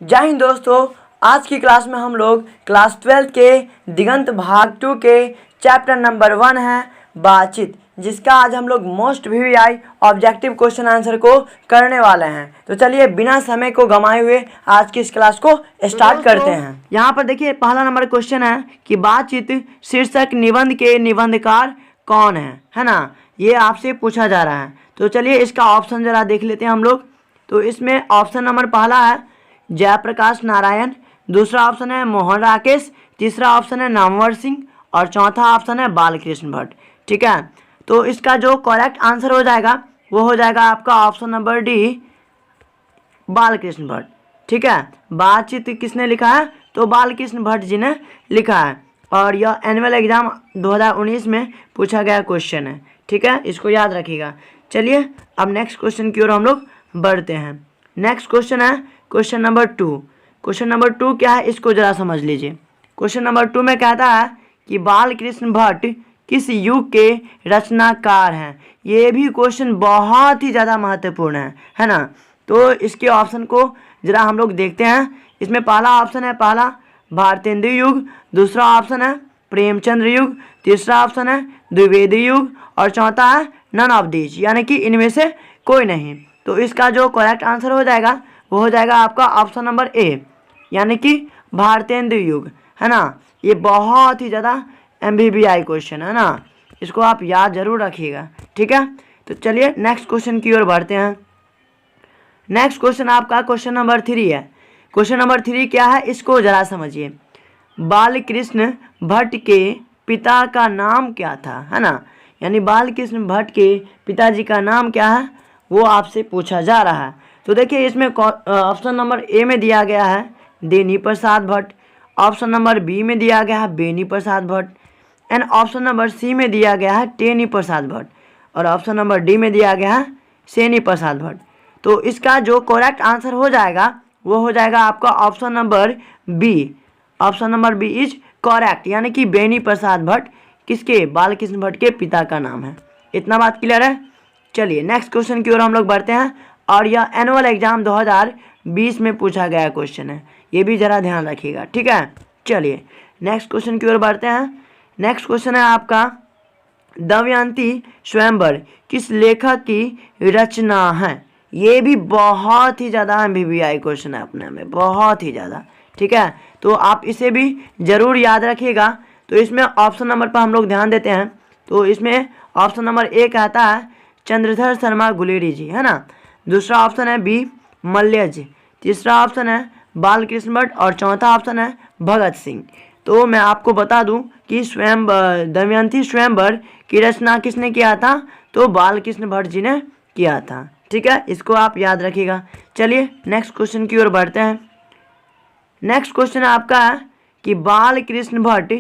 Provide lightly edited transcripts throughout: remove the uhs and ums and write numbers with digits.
जय हिंद दोस्तों। आज की क्लास में हम लोग क्लास 12 के दिगंत भाग 2 के चैप्टर नंबर 1 है बातचीत, जिसका आज हम लोग most VVI objective question answer को करने वाले हैं। तो चलिए बिना समय को गंवाए हुए आज की इस क्लास को स्टार्ट करते हैं। यहाँ पर देखिए पहला नंबर क्वेश्चन है कि बातचीत शीर्षक निबंध के निबंधकार कौन है ना, ये आपसे पूछा जा रहा है। तो चलिए इसका ऑप्शन जरा देख लेते हैं हम लोग। तो इसमें ऑप्शन नंबर पहला है जयप्रकाश नारायण, दूसरा ऑप्शन है मोहन राकेश, तीसरा ऑप्शन है नामवर सिंह और चौथा ऑप्शन है बालकृष्ण भट्ट। ठीक है, तो इसका जो करेक्ट आंसर हो जाएगा वो हो जाएगा आपका option number D, Balkrishna Bhatt. ठीक है, बातचीत किसने लिखा है? तो बालकृष्ण भट्ट जी ने लिखा है और यह एनुअल एग्जाम 2019 में पूछा गया क्वेश्चन है। ठीक है, इसको याद रखिएगा। चलिए अब नेक्स्ट क्वेश्चन की ओर हम लोग बढ़ते हैं। नेक्स्ट क्वेश्चन है क्वेश्चन नंबर 2। क्वेश्चन नंबर 2 क्या है, इसको जरा समझ लीजिए। क्वेश्चन नंबर 2 में कहता है कि बालकृष्ण भट्ट किस युग के रचनाकार हैं। ये भी क्वेश्चन बहुत ही ज़्यादा महत्वपूर्ण है ना। तो इसके ऑप्शन को जरा हम लोग देखते हैं। इसमें पहला ऑप्शन है पहला भारतेंदु युग, दूसरा ऑप्शन है प्रेमचंद्र युग, तीसरा ऑप्शन है द्विवेदी युग और चौथा है नन ऑफ दीज, यानी कि इनमें से कोई नहीं। तो इसका जो करेक्ट आंसर हो जाएगा वो हो जाएगा आपका ऑप्शन नंबर ए, यानी कि भारतेंदु युग, है ना। ये बहुत ही ज़्यादा एमबीबीआई क्वेश्चन है ना, इसको आप याद जरूर रखिएगा। ठीक है, तो चलिए नेक्स्ट क्वेश्चन की ओर बढ़ते हैं। नेक्स्ट क्वेश्चन आपका क्वेश्चन नंबर 3 है। क्वेश्चन नंबर 3 क्या है, इसको जरा समझिए। बालकृष्ण भट्ट के पिता का नाम क्या था, है ना। यानी बालकृष्ण भट्ट के पिताजी का नाम क्या है वो आपसे पूछा जा रहा है। तो देखिए इसमें ऑप्शन नंबर ए में दिया गया है Deni Prasad Bhatt, option number B में दिया गया है Beni Prasad Bhatt and option number C में दिया गया है टेनी प्रसाद भट्ट और ऑप्शन नंबर डी में दिया गया है सेनी प्रसाद भट्ट। तो इसका जो करेक्ट आंसर हो जाएगा वो हो जाएगा आपका option number B. Option number B is correct, यानी कि बेनी प्रसाद भट्ट किसके, बालकृष्ण भट्ट के पिता का नाम है। इतना बात क्लियर है। चलिए नेक्स्ट क्वेश्चन की ओर हम लोग बढ़ते हैं और यह एनुअल एग्जाम 2020 में पूछा गया क्वेश्चन है, ये भी ज़रा ध्यान रखिएगा। ठीक है, चलिए नेक्स्ट क्वेश्चन की ओर बढ़ते हैं। नेक्स्ट क्वेश्चन है आपका दमयंती स्वयंवर किस लेखक की रचना है। ये भी बहुत ही ज़्यादा एमबीबीआई क्वेश्चन है अपने में, बहुत ही ज़्यादा। ठीक है, तो आप इसे भी ज़रूर याद रखिएगा। तो इसमें ऑप्शन नंबर पर हम लोग ध्यान देते हैं। तो इसमें ऑप्शन नंबर ए कहता है चंद्रधर शर्मा गुलेरी जी, है ना। दूसरा ऑप्शन है बी मल्य जी, तीसरा ऑप्शन है बालकृष्ण भट्ट और चौथा ऑप्शन है भगत सिंह। तो मैं आपको बता दूं कि दमयंती स्वयंवर की रचना किसने किया था, तो बालकृष्ण भट्ट जी ने किया था। ठीक है, इसको आप याद रखिएगा। चलिए नेक्स्ट क्वेश्चन की ओर बढ़ते हैं। नेक्स्ट क्वेश्चन आपका है कि बालकृष्ण भट्ट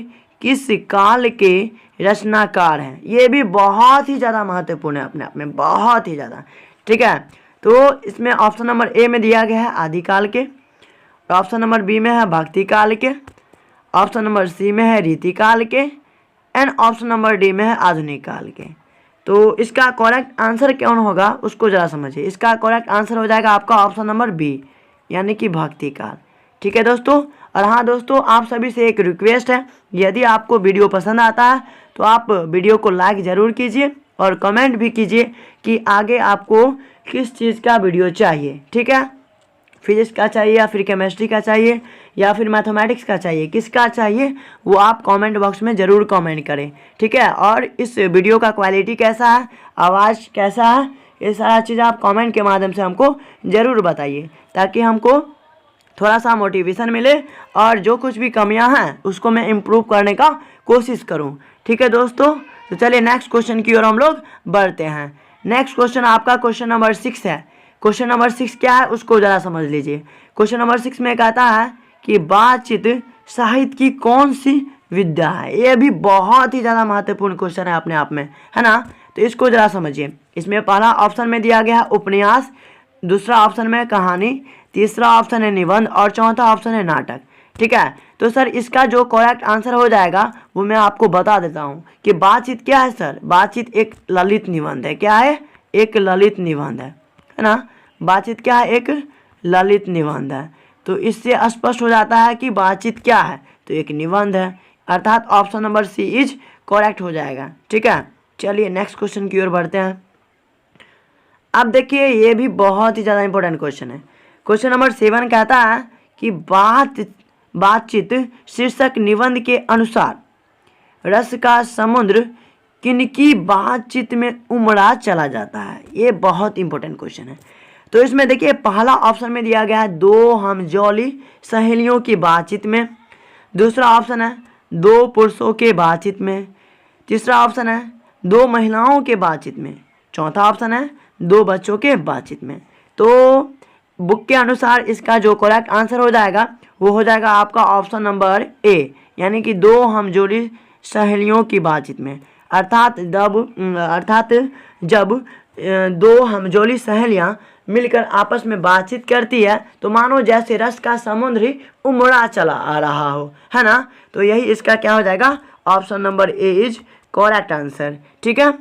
किस काल के रचनाकार हैं। ये भी बहुत ही ज़्यादा महत्वपूर्ण है अपने आप में, बहुत ही ज़्यादा। ठीक है, तो इसमें ऑप्शन नंबर ए में दिया गया है आदिकाल के, ऑप्शन नंबर बी में है भक्ति काल के, ऑप्शन नंबर सी में है रीतिकाल के एंड ऑप्शन नंबर डी में है आधुनिक काल के। तो इसका करेक्ट आंसर कौन होगा उसको ज़रा समझिए। इसका करेक्ट आंसर हो जाएगा आपका ऑप्शन नंबर बी, यानी कि भक्ति काल। ठीक है दोस्तों, और हाँ दोस्तों, आप सभी से एक रिक्वेस्ट है, यदि आपको वीडियो पसंद आता है तो आप वीडियो को लाइक ज़रूर कीजिए और कमेंट भी कीजिए कि आगे आपको किस चीज़ का वीडियो चाहिए। ठीक है, फिजिक्स का चाहिए या फिर केमिस्ट्री का चाहिए या फिर मैथमेटिक्स का चाहिए, किसका चाहिए वो आप कमेंट बॉक्स में ज़रूर कमेंट करें। ठीक है, और इस वीडियो का क्वालिटी कैसा है, आवाज़ कैसा है, ये सारा चीज़ आप कमेंट के माध्यम से हमको ज़रूर बताइए, ताकि हमको थोड़ा सा मोटिवेशन मिले और जो कुछ भी कमियां हैं उसको मैं इम्प्रूव करने का कोशिश करूं। ठीक है दोस्तों, तो चलिए नेक्स्ट क्वेश्चन की ओर हम लोग बढ़ते हैं। नेक्स्ट क्वेश्चन आपका क्वेश्चन नंबर 6 है। क्वेश्चन नंबर 6 क्या है उसको ज़रा समझ लीजिए। क्वेश्चन नंबर 6 में कहता है कि बातचीत साहित्य की कौन सी विद्या है। ये भी बहुत ही ज़्यादा महत्वपूर्ण क्वेश्चन है अपने आप में, है ना। तो इसको ज़रा समझिए। इसमें पहला ऑप्शन में दिया गया है उपन्यास, दूसरा ऑप्शन में कहानी, तीसरा ऑप्शन है निबंध और चौथा ऑप्शन है नाटक। ठीक है, तो सर इसका जो करेक्ट आंसर हो जाएगा वो मैं आपको बता देता हूँ कि बातचीत क्या है सर। बातचीत एक ललित निबंध है। क्या है? एक ललित निबंध है ना। बातचीत क्या है? एक ललित निबंध है। तो इससे स्पष्ट हो जाता है कि बातचीत क्या है, तो एक निबंध है, अर्थात option number C is correct हो जाएगा। ठीक है, चलिए नेक्स्ट क्वेश्चन की ओर बढ़ते हैं। अब देखिए ये भी बहुत ही ज़्यादा इंपॉर्टेंट क्वेश्चन है। क्वेश्चन नंबर 7 कहता है कि बातचीत शीर्षक निबंध के अनुसार रस का समुद्र किनकी बातचीत में उमड़ा चला जाता है। ये बहुत इंपॉर्टेंट क्वेश्चन है। तो इसमें देखिए पहला ऑप्शन में दिया गया है दो हमजौली सहेलियों की बातचीत में, दूसरा ऑप्शन है दो पुरुषों के बातचीत में, तीसरा ऑप्शन है दो महिलाओं के बातचीत में, चौथा ऑप्शन है दो बच्चों के बातचीत में। तो बुक के अनुसार इसका जो करेक्ट आंसर हो जाएगा वो हो जाएगा आपका ऑप्शन नंबर ए, यानी कि दो हमजोली सहेलियों की बातचीत में। अर्थात जब दो हमजोली सहेलियां मिलकर आपस में बातचीत करती है तो मानो जैसे रस का समुद्र ही उमड़ा चला आ रहा हो, है ना। तो यही इसका क्या हो जाएगा, option number A is correct answer. ठीक है।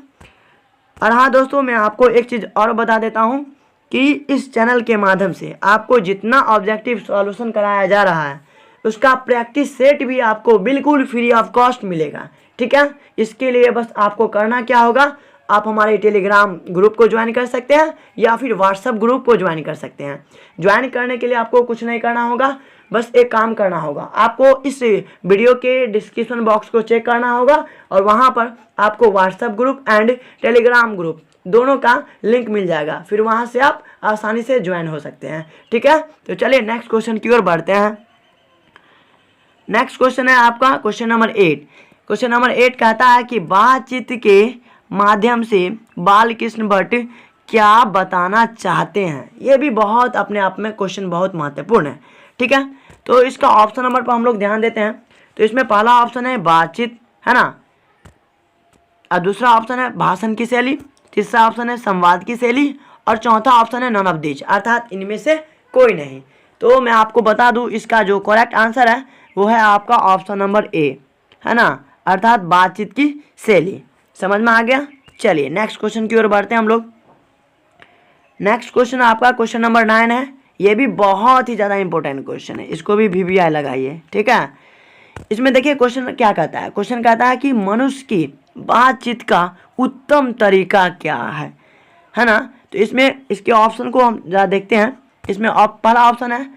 और हाँ दोस्तों, मैं आपको एक चीज़ और बता देता हूँ कि इस चैनल के माध्यम से आपको जितना ऑब्जेक्टिव सॉल्यूशन कराया जा रहा है उसका प्रैक्टिस सेट भी आपको बिल्कुल फ्री ऑफ कॉस्ट मिलेगा। ठीक है। इसके लिए बस आपको करना क्या होगा, आप हमारे टेलीग्राम ग्रुप को ज्वाइन कर सकते हैं या फिर व्हाट्सएप ग्रुप को ज्वाइन कर सकते हैं। ज्वाइन करने के लिए आपको कुछ नहीं करना होगा, बस एक काम करना होगा, आपको इस वीडियो के डिस्क्रिप्शन बॉक्स को चेक करना होगा और वहाँ पर आपको WhatsApp group and Telegram group दोनों का लिंक मिल जाएगा, फिर वहाँ से आप आसानी से ज्वाइन हो सकते हैं। ठीक है। तो चलिए नेक्स्ट क्वेश्चन की ओर बढ़ते हैं। नेक्स्ट क्वेश्चन है आपका क्वेश्चन नंबर 8। क्वेश्चन नंबर 8 कहता है कि बातचीत के माध्यम से बालकृष्ण भट्ट क्या बताना चाहते हैं। ये भी बहुत अपने आप में क्वेश्चन बहुत महत्वपूर्ण है। ठीक है। तो इसका ऑप्शन नंबर पर हम लोग ध्यान देते हैं। तो इसमें पहला ऑप्शन है बातचीत, है ना, और दूसरा ऑप्शन है भाषण की शैली, तीसरा ऑप्शन है संवाद की शैली और चौथा ऑप्शन है नन ऑफ दिस, अर्थात इनमें से कोई नहीं। तो मैं आपको बता दूं इसका जो करेक्ट आंसर है वो है आपका ऑप्शन नंबर ए, है ना, अर्थात बातचीत की शैली। समझ में आ गया। चलिए नेक्स्ट क्वेश्चन की ओर बढ़ते हैं हम लोग। नेक्स्ट क्वेश्चन आपका क्वेश्चन नंबर 9 है। ये भी बहुत ही ज़्यादा इंपॉर्टेंट क्वेश्चन है, इसको भी VBI लगाइए। ठीक है। इसमें देखिए क्वेश्चन क्या कहता है, क्वेश्चन कहता है कि मनुष्य की बातचीत का उत्तम तरीका क्या है ना। तो इसमें इसके ऑप्शन को हम जरा देखते हैं। इसमें पहला ऑप्शन है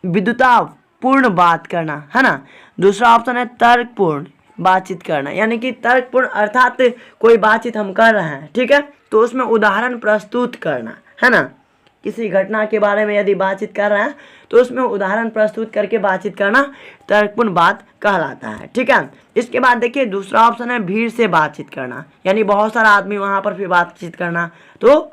विद्वतापूर्ण बात करना, है ना, दूसरा ऑप्शन है तर्कपूर्ण बातचीत करना, यानी कि तर्कपूर्ण अर्थात कोई बातचीत हम कर रहे हैं, ठीक है, तो उसमें उदाहरण प्रस्तुत करना, है ना, किसी घटना के बारे में यदि बातचीत कर रहे हैं तो उसमें उदाहरण प्रस्तुत करके बातचीत करना तर्कपूर्ण बात कहलाता है। ठीक है। इसके बाद देखिए दूसरा ऑप्शन है भीड़ से बातचीत करना, यानी बहुत सारा आदमी वहाँ पर फिर बातचीत करना, तो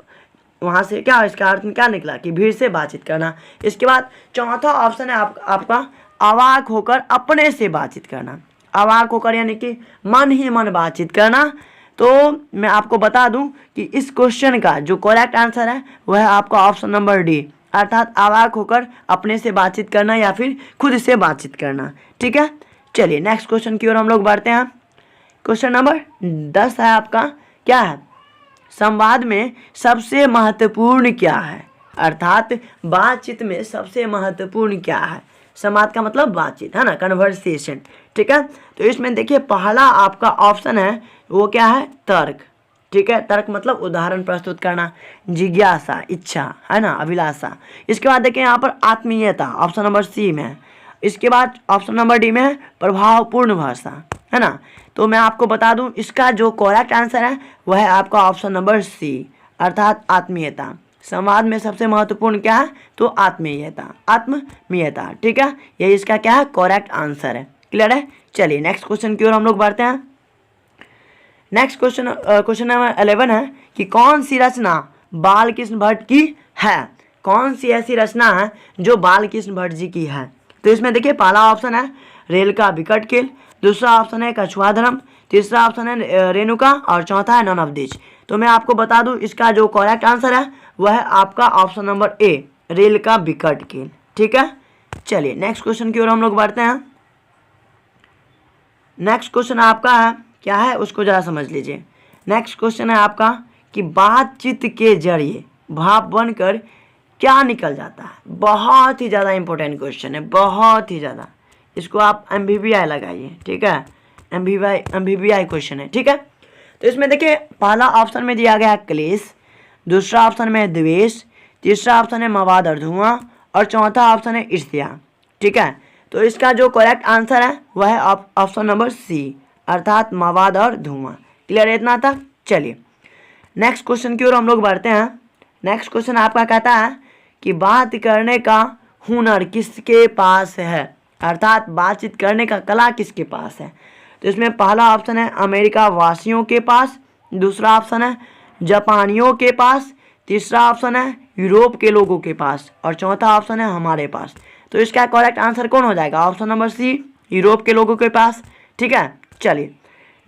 वहाँ से क्या इसका अर्थ क्या निकला कि भीड़ से बातचीत करना। इसके बाद चौथा ऑप्शन है आपका अवाक होकर अपने से बातचीत करना, अवाक होकर यानी कि मन ही मन बातचीत करना। तो मैं आपको बता दूं कि इस क्वेश्चन का जो करेक्ट आंसर है वह है आपका ऑप्शन नंबर डी, अर्थात अवाक होकर अपने से बातचीत करना या फिर खुद से बातचीत करना। ठीक है। चलिए नेक्स्ट क्वेश्चन की ओर हम लोग बढ़ते हैं। क्वेश्चन नंबर 10 है आपका, क्या है, संवाद में सबसे महत्वपूर्ण क्या है, अर्थात बातचीत में सबसे महत्वपूर्ण क्या है। संवाद का मतलब बातचीत, है ना, कन्वर्सेशन। ठीक है। तो इसमें देखिए पहला आपका ऑप्शन है वो क्या है, तर्क। ठीक है। तर्क मतलब उदाहरण प्रस्तुत करना, जिज्ञासा, इच्छा, है ना, अभिलाषा। इसके बाद देखिए यहाँ पर आत्मीयता ऑप्शन नंबर सी में है। इसके बाद ऑप्शन नंबर डी में है प्रभावपूर्ण भाषा, है ना। तो मैं आपको बता दूं इसका जो करेक्ट आंसर है वह है आपका ऑप्शन नंबर सी, अर्थात आत्मीयता। संवाद में सबसे महत्वपूर्ण क्या है, तो आत्मीयता। ठीक है। यही इसका क्या है, करेक्ट आंसर है। क्लियर है। चलिए नेक्स्ट क्वेश्चन की ओर हम लोग बढ़ते हैं। नेक्स्ट क्वेश्चन नंबर 11 है कि कौन सी रचना बालकृष्ण भट्ट की है, कौन सी ऐसी रचना है जो बालकृष्ण भट्ट जी की है। तो इसमें देखिए पहला ऑप्शन है रेल का विकट खेल, दूसरा ऑप्शन है कछुआ धर्म, तीसरा ऑप्शन है रेणुका और चौथा है नन ऑफ दिस। तो मैं आपको बता दूं इसका जो करेक्ट आंसर है वह है आपका ऑप्शन नंबर ए, रेल का विकट खेल। ठीक है। चलिए नेक्स्ट क्वेश्चन की ओर हम लोग बढ़ते हैं। नेक्स्ट क्वेश्चन आपका है क्या है उसको जरा समझ लीजिए। नेक्स्ट क्वेश्चन है आपका कि बातचीत के जरिए भाव बनकर क्या निकल जाता है? बहुत ही ज़्यादा इंपॉर्टेंट क्वेश्चन है, बहुत ही ज़्यादा। इसको आप MVBI लगाइए, ठीक है। MVBI क्वेश्चन है, ठीक है। तो इसमें देखिए पहला ऑप्शन में दिया गया है क्लेश, दूसरा ऑप्शन में है द्वेष, तीसरा ऑप्शन है मवाद और धुआं, और चौथा ऑप्शन है ईर्ष्या, ठीक है। तो इसका जो करेक्ट आंसर है वह है ऑप्शन नंबर सी, अर्थात मवाद और धुआं। क्लियर है इतना तक? चलिए नेक्स्ट क्वेश्चन की ओर हम लोग बढ़ते हैं। नेक्स्ट क्वेश्चन आपका कहता है कि बात करने का हुनर किसके पास है, अर्थात बातचीत करने का कला किसके पास है। तो इसमें पहला ऑप्शन है अमेरिका वासियों के पास, दूसरा ऑप्शन है जापानियों के पास, तीसरा ऑप्शन है यूरोप के लोगों के पास, और चौथा ऑप्शन है हमारे पास। तो इसका करेक्ट आंसर कौन हो जाएगा? ऑप्शन नंबर सी, यूरोप के लोगों के पास, ठीक है। चलिए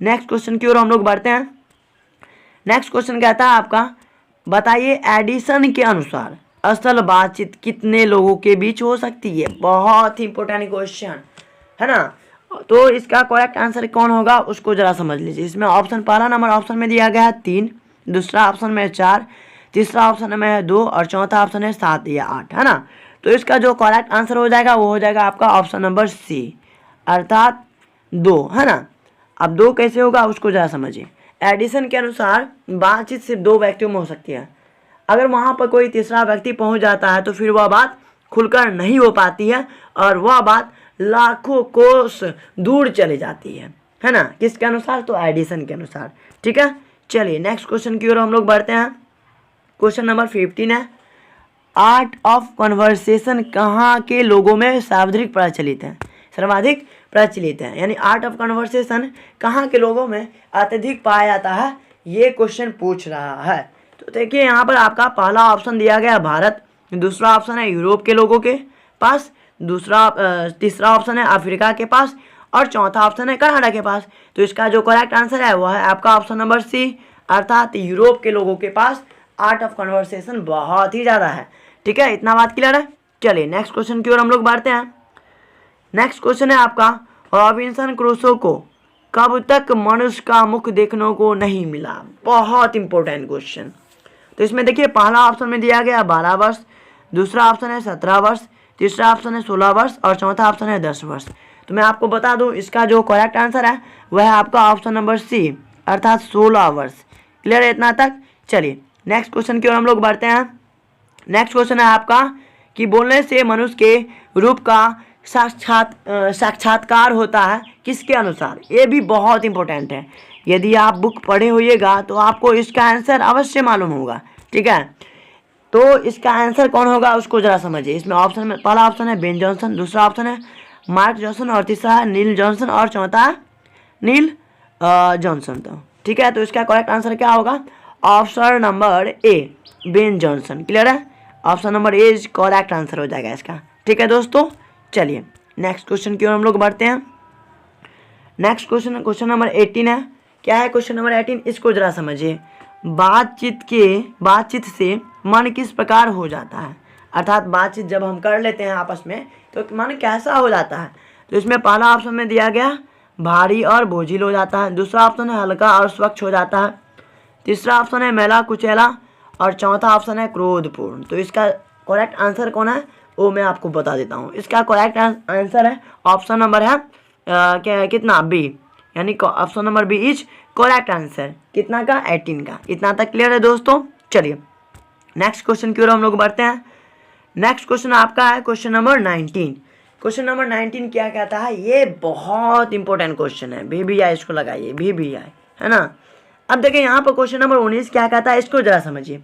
नेक्स्ट क्वेश्चन की ओर हम लोग बढ़ते हैं। नेक्स्ट क्वेश्चन कहता है आपका, बताइए एडिसन के अनुसार असल बातचीत कितने लोगों के बीच हो सकती है। बहुत ही इंपॉर्टेंट क्वेश्चन है ना। तो इसका करेक्ट आंसर कौन होगा उसको जरा समझ लीजिए। इसमें ऑप्शन पहला नंबर ऑप्शन में दिया गया है 3, दूसरा ऑप्शन में 4, तीसरा ऑप्शन में है 2, और चौथा ऑप्शन है 7 या 8, है ना। तो इसका जो करेक्ट आंसर हो जाएगा वो हो जाएगा आपका ऑप्शन नंबर सी, अर्थात 2, है ना। अब 2 कैसे होगा उसको जरा समझिए। एडिसन के अनुसार बातचीत सिर्फ 2 व्यक्तियों में हो सकती है। अगर वहाँ पर कोई तीसरा व्यक्ति पहुँच जाता है तो फिर वह बात खुलकर नहीं हो पाती है और वह बात लाखों कोस दूर चली जाती है ना। किसके अनुसार? तो एडिसन के अनुसार, ठीक है। चलिए नेक्स्ट क्वेश्चन की ओर हम लोग बढ़ते हैं। क्वेश्चन नंबर 15 है, आर्ट ऑफ कन्वर्सेशन कहाँ के लोगों में सर्वाधिक प्रचलित है, यानी आर्ट ऑफ कन्वर्सेशन कहाँ के लोगों में अत्यधिक पाया जाता है, ये क्वेश्चन पूछ रहा है। तो देखिए यहाँ पर आपका पहला ऑप्शन दिया गया भारत, दूसरा ऑप्शन है यूरोप के लोगों के पास, तीसरा ऑप्शन है अफ्रीका के पास, और चौथा ऑप्शन है कनाडा के पास। तो इसका जो करेक्ट आंसर है वह है आपका ऑप्शन नंबर सी, अर्थात यूरोप के लोगों के पास आर्ट ऑफ कन्वर्सेशन बहुत ही ज़्यादा है, ठीक है। इतना बात क्लियर है? चलिए नेक्स्ट क्वेश्चन की ओर हम लोग बढ़ते हैं। नेक्स्ट क्वेश्चन है आपका, रॉबिन्सन क्रूसो को कब तक मनुष्य का मुख देखने को नहीं मिला। बहुत इंपॉर्टेंट क्वेश्चन। तो इसमें देखिए पहला ऑप्शन में दिया गया 12 वर्ष, दूसरा ऑप्शन है 17 वर्ष, तीसरा ऑप्शन है 16 वर्ष, और चौथा ऑप्शन है 10 वर्ष। तो मैं आपको बता दूं इसका जो करेक्ट आंसर है वह है आपका ऑप्शन नंबर सी, अर्थात 16 वर्ष। क्लियर है इतना तक? चलिए नेक्स्ट क्वेश्चन की ओर हम लोग बढ़ते हैं। नेक्स्ट क्वेश्चन है आपका कि बोलने से मनुष्य के रूप का साक्षात्कार होता है किसके अनुसार। ये भी बहुत इंपॉर्टेंट है। यदि आप बुक पढ़े होइएगा तो आपको इसका आंसर अवश्य मालूम होगा, ठीक है। तो इसका आंसर कौन होगा उसको जरा समझिए। इसमें ऑप्शन में पहला ऑप्शन है बेन जॉनसन, दूसरा ऑप्शन है मार्क जॉनसन, और तीसरा है नील जॉनसन, और चौथा है नील जॉनसन। तो ठीक है, तो इसका करेक्ट आंसर क्या होगा? Option number A, Ben Johnson. Clear है? Option number A correct answer हो जाएगा इसका, ठीक है दोस्तों। चलिए नेक्स्ट क्वेश्चन की ओर हम लोग बढ़ते हैं। नेक्स्ट क्वेश्चन नंबर 18 है। क्या है क्वेश्चन नंबर 18? इसको जरा समझिए। बातचीत से मन किस प्रकार हो जाता है, अर्थात बातचीत जब हम कर लेते हैं आपस में तो मन कैसा हो जाता है। तो इसमें पहला ऑप्शन में दिया गया भारी और बोझिल हो जाता है, दूसरा ऑप्शन है हल्का और स्वच्छ हो जाता है, तीसरा ऑप्शन है मैला कुचैला, और चौथा ऑप्शन है क्रोधपूर्ण। तो इसका करेक्ट आंसर कौन है वो मैं आपको बता देता हूँ। इसका करेक्ट आंसर है ऑप्शन नंबर है कितना? बी, यानी option number B is correct answer. कितना का? 18 का। इतना तक क्लियर है दोस्तों। चलिए नेक्स्ट क्वेश्चन की ओर हम लोग बढ़ते हैं। नेक्स्ट क्वेश्चन आपका है क्वेश्चन नंबर 19। क्वेश्चन नंबर 19 क्या कहता है? ये बहुत इंपॉर्टेंट क्वेश्चन है, VBI इसको लगाइए, VBI, है ना। अब देखिए यहाँ पर क्वेश्चन नंबर 19 क्या कहता है, इसको जरा समझिए।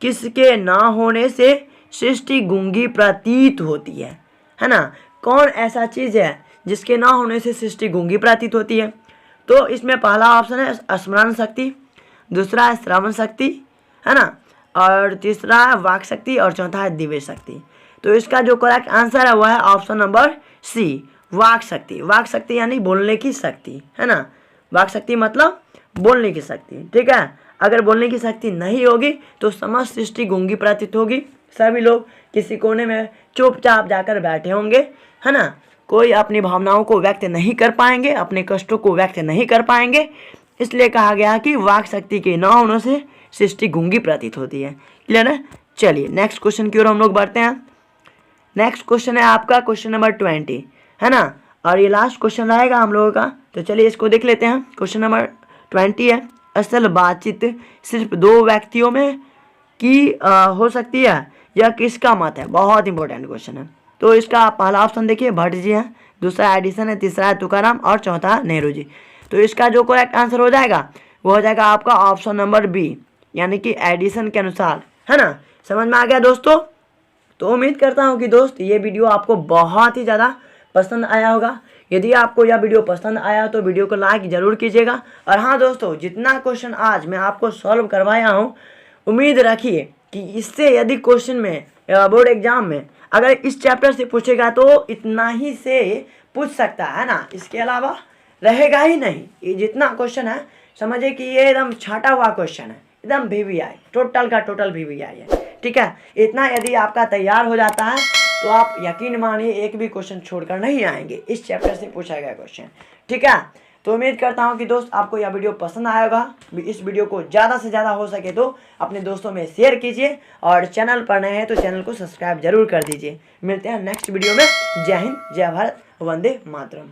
किसके ना होने से सृष्टि गूंगी प्रतीत होती है ना। कौन ऐसा चीज़ है जिसके ना होने से सृष्टि गूंगी प्रतीत होती है? तो इसमें पहला ऑप्शन है स्मरण शक्ति, दूसरा है श्रवण शक्ति, है ना, और तीसरा है वाक शक्ति, और चौथा है दिव्य शक्ति। तो इसका जो करेक्ट आंसर है वह है ऑप्शन नंबर सी, वाक शक्ति। वाक शक्ति यानी बोलने की शक्ति, है ना। वाक शक्ति मतलब बोलने की शक्ति, ठीक है। अगर बोलने की शक्ति नहीं होगी तो समस्त सृष्टि गूंगी प्रतीत होगी। सभी लोग किसी कोने में चुपचाप जाकर बैठे होंगे, है ना। कोई अपनी भावनाओं को व्यक्त नहीं कर पाएंगे, अपने कष्टों को व्यक्त नहीं कर पाएंगे। इसलिए कहा गया कि वाक शक्ति के न होने से सृष्टि गूंगी प्रतीत होती है। क्लियर है? चलिए नेक्स्ट क्वेश्चन की ओर हम लोग बढ़ते हैं। नेक्स्ट क्वेश्चन है आपका क्वेश्चन नंबर 20, है ना, और ये लास्ट क्वेश्चन रहेगा हम लोगों का। तो चलिए इसको देख लेते हैं। क्वेश्चन नंबर 20 है, असल बातचीत सिर्फ दो व्यक्तियों में की हो सकती है, यह किसका मत है? बहुत इंपॉर्टेंट क्वेश्चन है। तो इसका पहला ऑप्शन देखिए भट्ट जी है, दूसरा एडिसन है, तीसरा है तुकाराम और चौथा है नेहरू जी। तो इसका जो करेक्ट आंसर हो जाएगा वो हो जाएगा आपका ऑप्शन नंबर बी, यानी कि एडिसन के अनुसार, है ना। समझ में आ गया दोस्तों? तो उम्मीद करता हूँ कि दोस्त ये वीडियो आपको बहुत ही ज़्यादा पसंद आया होगा। यदि आपको यह वीडियो पसंद आया तो वीडियो को लाइक ज़रूर कीजिएगा। और हाँ दोस्तों, जितना क्वेश्चन आज मैं आपको सॉल्व करवाया हूँ, उम्मीद रखिए कि इससे यदि क्वेश्चन में बोर्ड एग्जाम में अगर इस चैप्टर से पूछेगा तो इतना ही से पूछ सकता है ना, इसके अलावा रहेगा ही नहीं। ये जितना क्वेश्चन है समझिए कि ये एकदम छाटा हुआ क्वेश्चन है, एकदम VVI, टोटल का टोटल VVI है। ठीक है, इतना यदि आपका तैयार हो जाता है तो आप यकीन मानिए एक भी क्वेश्चन छोड़कर नहीं आएंगे इस चैप्टर से पूछा गया क्वेश्चन। ठीक है, तो उम्मीद करता हूं कि दोस्त आपको यह वीडियो पसंद आया होगा। इस वीडियो को ज़्यादा से ज़्यादा हो सके तो अपने दोस्तों में शेयर कीजिए, और चैनल पर नए हैं तो चैनल को सब्सक्राइब जरूर कर दीजिए। मिलते हैं नेक्स्ट वीडियो में। जय हिंद, जय भारत, वंदे मातरम।